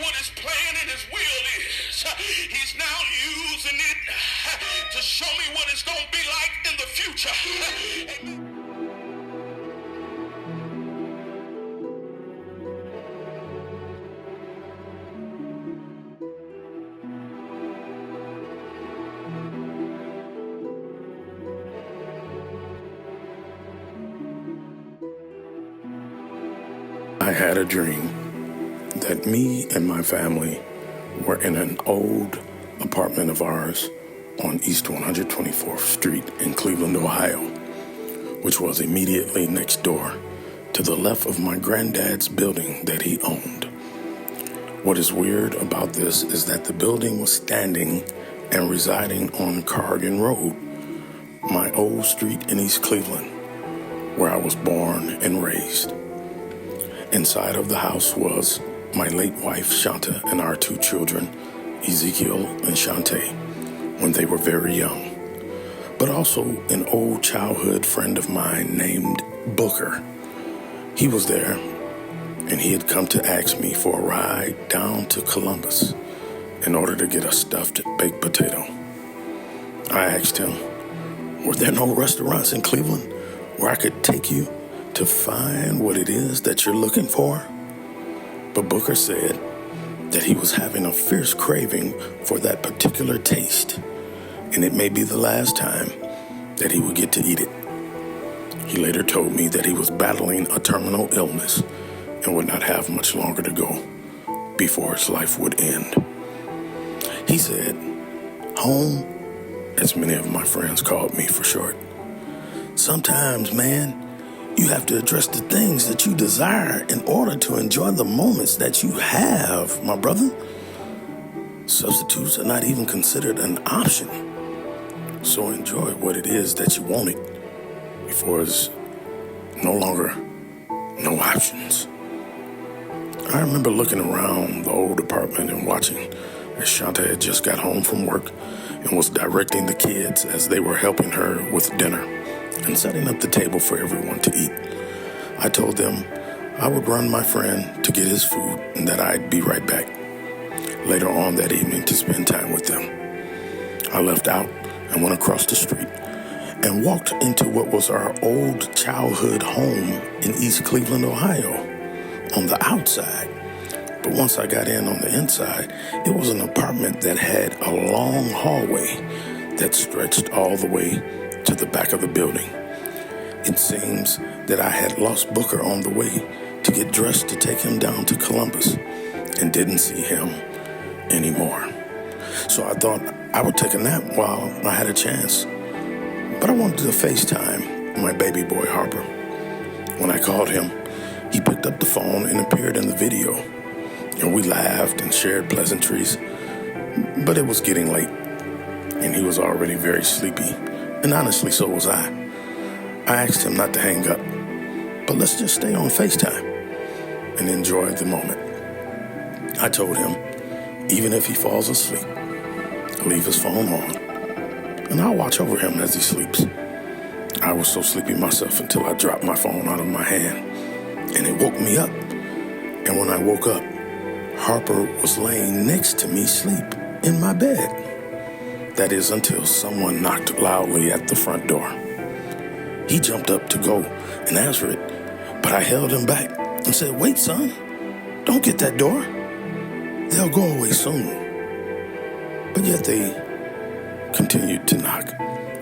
what his plan and his will is. He's now using it to show me what it's going to be like in the future. Amen. I had a dream that me and my family were in an old apartment of ours on East 124th Street in Cleveland, Ohio, which was immediately next door to the left of my granddad's building that he owned. What is weird about this is that the building was standing and residing on Cargan Road, my old street in East Cleveland, where I was born and raised. Inside of the house was my late wife, Shanta, and our two children, Ezekiel and Shante, when they were very young. But also an old childhood friend of mine named Booker. He was there, and he had come to ask me for a ride down to Columbus in order to get a stuffed baked potato. I asked him, were there no restaurants in Cleveland where I could take you to find what it is that you're looking for? But Booker said that he was having a fierce craving for that particular taste, and it may be the last time that he would get to eat it. He later told me that he was battling a terminal illness and would not have much longer to go before his life would end. He said, home, as many of my friends called me for short. Sometimes, man, you have to address the things that you desire in order to enjoy the moments that you have, my brother. Substitutes are not even considered an option. So enjoy what it is that you wanted before it's no longer no options. I remember looking around the old apartment and watching as Shanta had just got home from work and was directing the kids as they were helping her with dinner and setting up the table for everyone to eat. I told them I would run my friend to get his food and that I'd be right back later on that evening to spend time with them. I left out and went across the street and walked into what was our old childhood home in East Cleveland, Ohio, on the outside. But once I got in on the inside, it was an apartment that had a long hallway that stretched all the way to the back of the building. It seems that I had lost Booker on the way to get dressed to take him down to Columbus and didn't see him anymore. So I thought I would take a nap while I had a chance. But I wanted to FaceTime my baby boy Harper. When I called him, he picked up the phone and appeared in the video. And we laughed and shared pleasantries. But it was getting late, and he was already very sleepy. And honestly, so was I. I asked him not to hang up, but let's just stay on FaceTime and enjoy the moment. I told him, even if he falls asleep, leave his phone on, and I'll watch over him as he sleeps. I was so sleepy myself until I dropped my phone out of my hand, and it woke me up. And when I woke up, Harper was laying next to me asleep in my bed. That is until someone knocked loudly at the front door. He jumped up to go and answer it, but I held him back and said, wait, son, don't get that door. They'll go away soon. But yet they continued to knock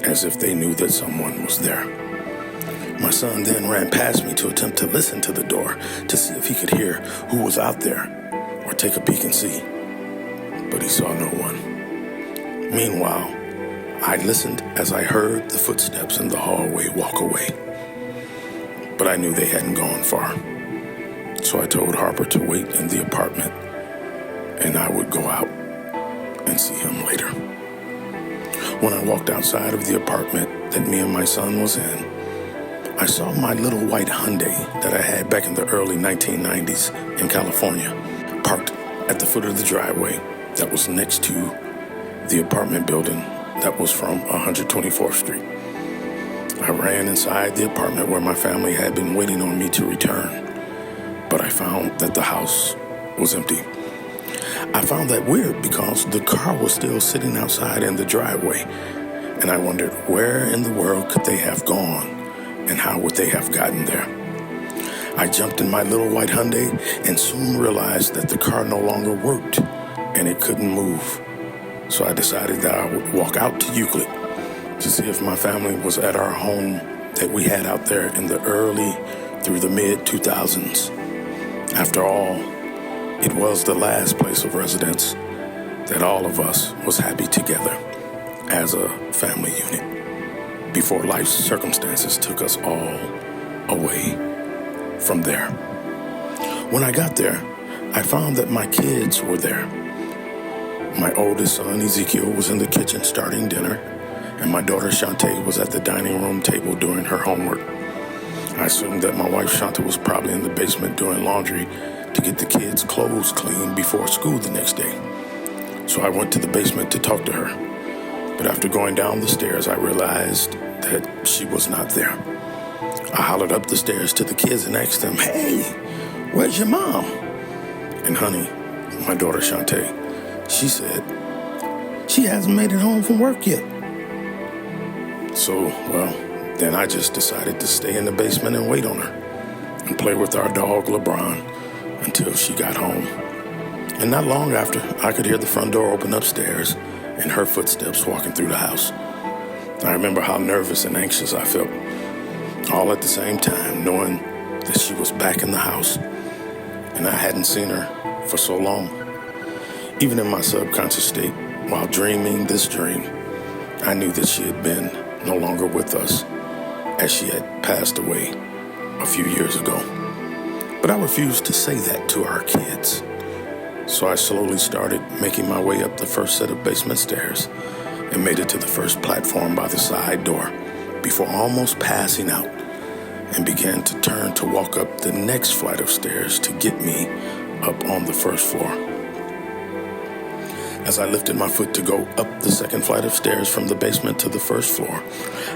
as if they knew that someone was there. My son then ran past me to attempt to listen to the door to see if he could hear who was out there or take a peek and see. But he saw no one. Meanwhile, I listened as I heard the footsteps in the hallway walk away. But I knew they hadn't gone far. So I told Harper to wait in the apartment, and I would go out and see him later. When I walked outside of the apartment that me and my son was in, I saw my little white Hyundai that I had back in the early 1990s in California, parked at the foot of the driveway that was next to the apartment building that was from 124th Street. I ran inside the apartment where my family had been waiting on me to return, but I found that the house was empty. I found that weird because the car was still sitting outside in the driveway, and I wondered where in the world could they have gone and how would they have gotten there. I jumped in my little white Hyundai and soon realized that the car no longer worked and it couldn't move. So I decided that I would walk out to Euclid to see if my family was at our home that we had out there in the early through the mid-2000s. After all, it was the last place of residence that all of us was happy together as a family unit before life's circumstances took us all away from there. When I got there, I found that my kids were there. My oldest son, Ezekiel, was in the kitchen starting dinner, and my daughter, Shantae, was at the dining room table doing her homework. I assumed that my wife, Shanta, was probably in the basement doing laundry to get the kids' clothes clean before school the next day. So I went to the basement to talk to her. But after going down the stairs, I realized that she was not there. I hollered up the stairs to the kids and asked them, "Hey, where's your mom?" And honey, my daughter Shantae, she said, "She hasn't made it home from work yet." So, then I just decided to stay in the basement and wait on her and play with our dog LeBron until she got home. And not long after, I could hear the front door open upstairs and her footsteps walking through the house. I remember how nervous and anxious I felt, all at the same time, knowing that she was back in the house and I hadn't seen her for so long. Even in my subconscious state, while dreaming this dream, I knew that she had been no longer with us, as she had passed away a few years ago. But I refused to say that to our kids. So I slowly started making my way up the first set of basement stairs and made it to the first platform by the side door before almost passing out, and began to turn to walk up the next flight of stairs to get me up on the first floor. As I lifted my foot to go up the second flight of stairs from the basement to the first floor,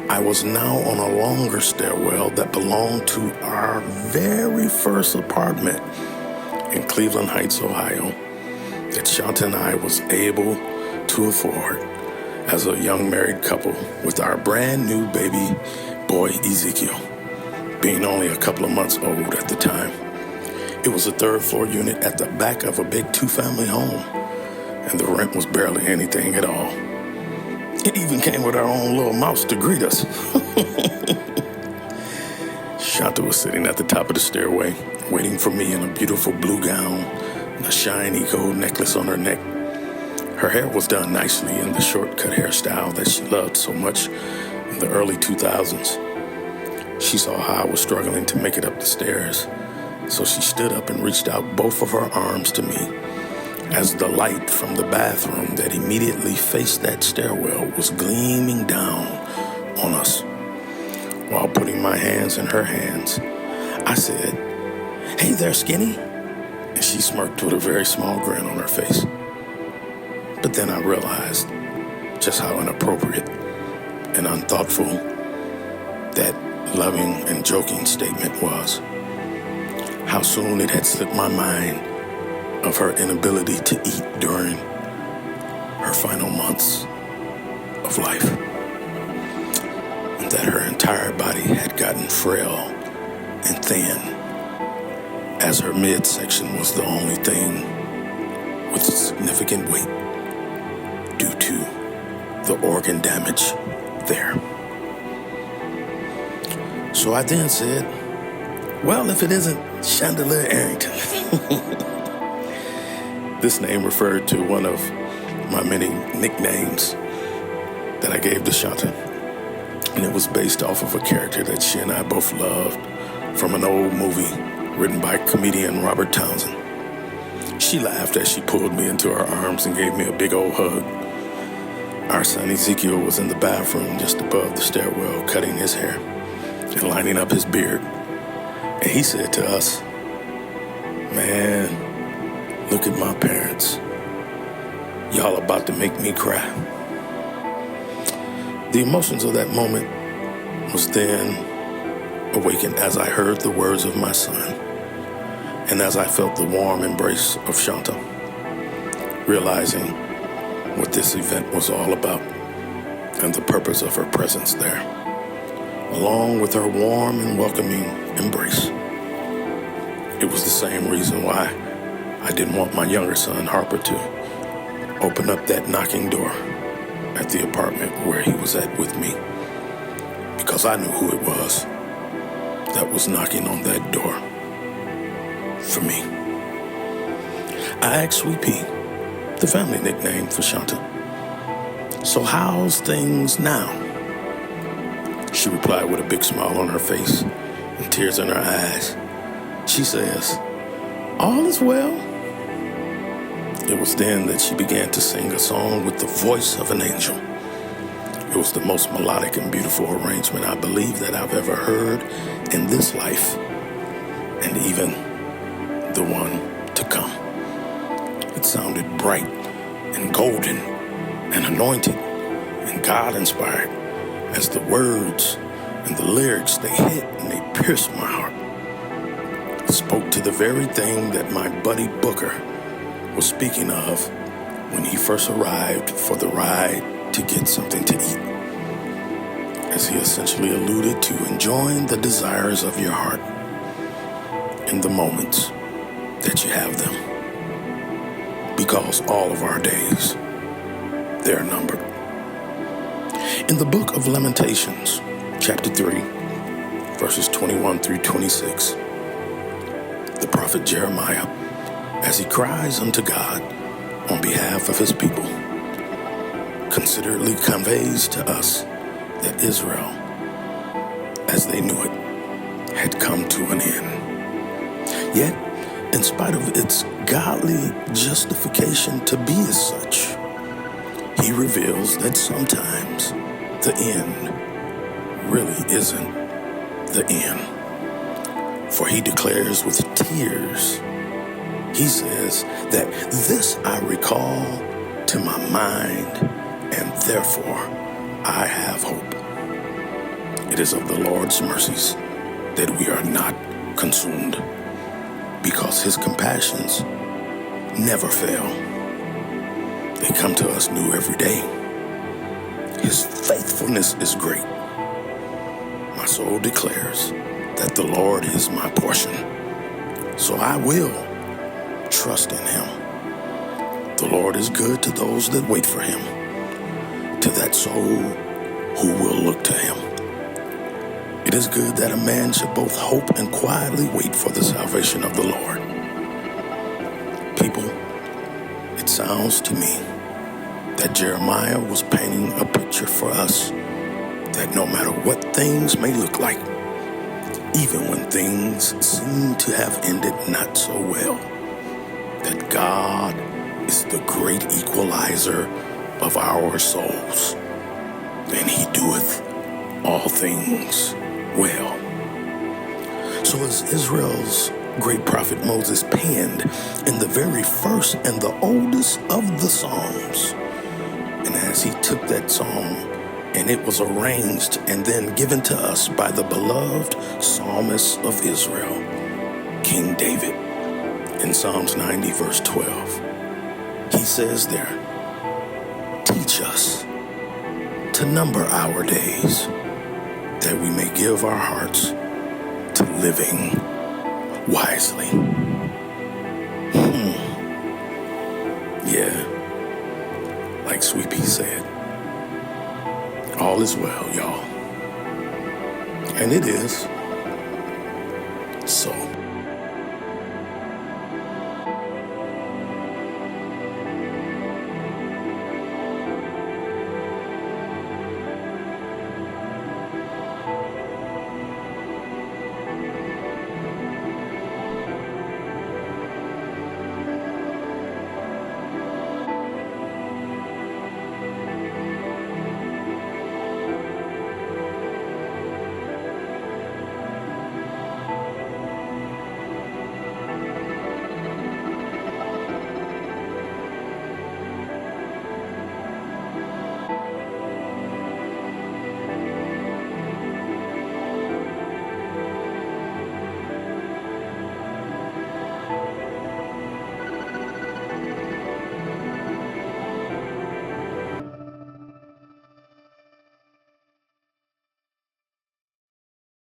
I was now on a longer stairwell that belonged to our very first apartment in Cleveland Heights, Ohio, that Shanta and I was able to afford as a young married couple with our brand new baby boy Ezekiel, being only a couple of months old at the time. It was a third floor unit at the back of a big 2-family home, and the rent was barely anything at all. It even came with our own little mouse to greet us. Shanta was sitting at the top of the stairway, waiting for me in a beautiful blue gown and a shiny gold necklace on her neck. Her hair was done nicely in the short-cut hairstyle that she loved so much in the early 2000s. She saw how I was struggling to make it up the stairs, so she stood up and reached out both of her arms to me as the light from the bathroom that immediately faced that stairwell was gleaming down on us. While putting my hands in her hands, I said, "Hey there, Skinny." And she smirked with a very small grin on her face. But then I realized just how inappropriate and unthoughtful that loving and joking statement was. How soon it had slipped my mind of her inability to eat during her final months of life, and that her entire body had gotten frail and thin, as her midsection was the only thing with significant weight due to the organ damage there. So I then said, "Well, if it isn't Chandelier Arrington." This name referred to one of my many nicknames that I gave to Shanta, and it was based off of a character that she and I both loved from an old movie written by comedian Robert Townsend. She laughed as she pulled me into her arms and gave me a big old hug. Our son Ezekiel was in the bathroom just above the stairwell, cutting his hair and lining up his beard. And he said to us, "Man, look at my parents. Y'all about to make me cry." The emotions of that moment was then awakened as I heard the words of my son and as I felt the warm embrace of Shanta. realizing what this event was all about and the purpose of her presence there, along with her warm and welcoming embrace. It was the same reason why I didn't want my younger son, Harper, to open up that knocking door at the apartment where he was at with me, because I knew who it was that was knocking on that door for me. I asked Sweet Pea, the family nickname for Shanta, "So how's things now?" She replied with a big smile on her face and tears in her eyes. She says, "All is well." It was then that she began to sing a song with the voice of an angel. It was the most melodic and beautiful arrangement I believe that I've ever heard in this life, and even the one to come. It sounded bright and golden and anointed and God-inspired, as the words and the lyrics, they hit and they pierced my heart. It spoke to the very thing that my buddy Booker was speaking of when he first arrived for the ride to get something to eat, as he essentially alluded to enjoying the desires of your heart in the moments that you have them, because all of our days, they're numbered. In the book of Lamentations, chapter 3, verses 21 through 26, the prophet Jeremiah, as he cries unto God on behalf of his people, considerately conveys to us that Israel, as they knew it, had come to an end. Yet, in spite of its godly justification to be as such, he reveals that sometimes the end really isn't the end. For he declares with tears, he says that "this I recall to my mind, and therefore I have hope. It is of the Lord's mercies that we are not consumed, because his compassions never fail. They come to us new every day. His faithfulness is great. My soul declares that the Lord is my portion, so I will trust in him. The Lord is good to those that wait for him, to that soul who will look to him. It is good that a man should both hope and quietly wait for the salvation of the Lord. People, it sounds to me that Jeremiah was painting a picture for us that no matter what things may look like, even when things seem to have ended not so well, that God is the great equalizer of our souls, and he doeth all things well. So as Israel's great prophet Moses penned in the very first and the oldest of the Psalms, and as he took that psalm and it was arranged and then given to us by the beloved psalmist of Israel, King David, in Psalms 90 verse 12, he says there, "Teach us to number our days, that we may give our hearts to living wisely." Yeah, like Sweet Pea said, all is well, y'all. And it is so.